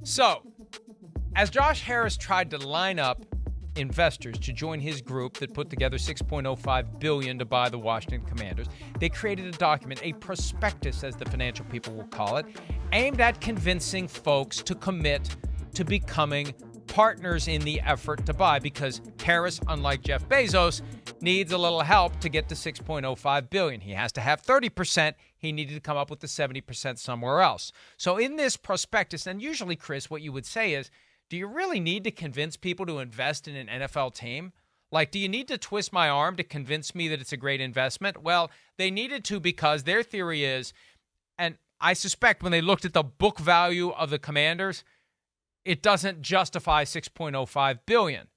So, as Josh Harris tried to line up investors to join his group that put together $6.05 billion to buy the Washington Commanders, they created a document, a prospectus, as the financial people will call it, aimed at convincing folks to commit to becoming partners in the effort to buy, because Harris, unlike Jeff Bezos, needs a little help to get to $6.05 billion. He has to have 30%. He needed to come up with the 70% somewhere else. So in this prospectus, and usually, Chris, what you would say is, do you really need to convince people to invest in an NFL team? Like, do you need to twist my arm to convince me that it's a great investment? Well, they needed to, because their theory is, and I suspect when they looked at the book value of the Commanders, it doesn't justify $6.05 billion.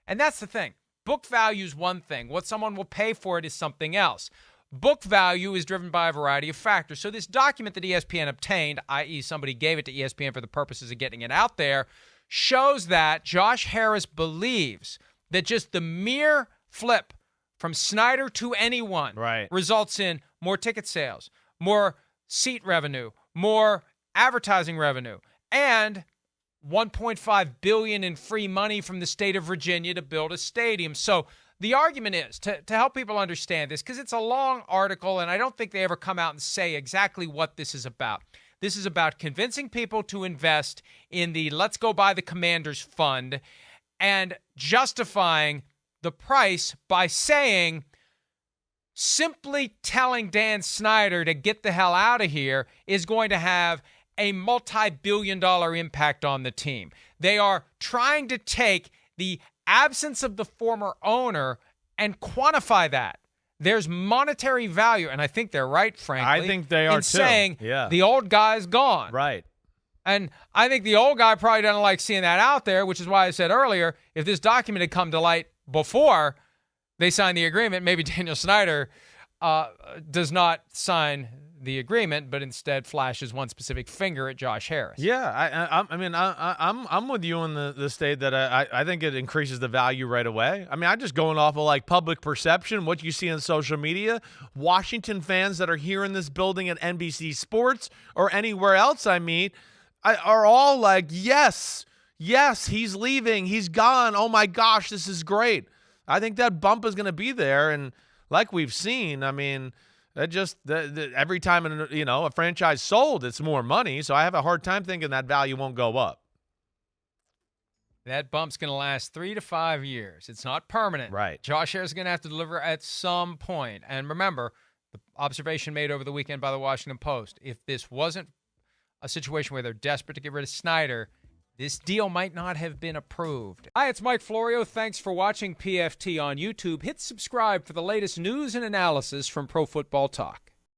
And that's the thing. Book value is one thing. What someone will pay for it is something else. Book value is driven by a variety of factors. So this document that ESPN obtained, i.e. somebody gave it to ESPN for the purposes of getting it out there, shows that Josh Harris believes that just the mere flip from Snyder to anyone results in more ticket sales, more seat revenue, more advertising revenue, and $1.5 billion in free money from the state of Virginia to build a stadium. So the argument is, to help people understand this, because it's a long article and I don't think they ever come out and say exactly what this is about. This is about convincing people to invest in the Let's Go Buy the Commanders fund and justifying the price by saying, simply telling Dan Snyder to get the hell out of here is going to have a multi-billion-dollar impact on the team. They are trying to take the absence of the former owner and quantify that. There's monetary value, and I think they're right, frankly. I think they are, in saying the old guy's gone. Right. And I think the old guy probably doesn't like seeing that out there, which is why I said earlier, if this document had come to light before they signed the agreement, maybe Daniel Snyder does not sign the agreement, but instead flashes one specific finger at Josh Harris. Yeah, I'm with you on the state that I think it increases the value right away. I mean, I'm just going off of like public perception, what you see on social media. Washington fans that are here in this building at NBC Sports or anywhere else I meet are all like, yes, he's leaving, he's gone. Oh my gosh, this is great. I think that bump is going to be there, and like we've seen, I mean, that just every time a franchise sold, it's more money. So I have a hard time thinking that value won't go up. That bump's going to last 3 to 5 years. It's not permanent. Right. Josh Harris is going to have to deliver at some point. And remember, the observation made over the weekend by the Washington Post, if this wasn't a situation where they're desperate to get rid of Snyder, this deal might not have been approved. Hi, it's Mike Florio. Thanks for watching PFT on YouTube. Hit subscribe for the latest news and analysis from Pro Football Talk.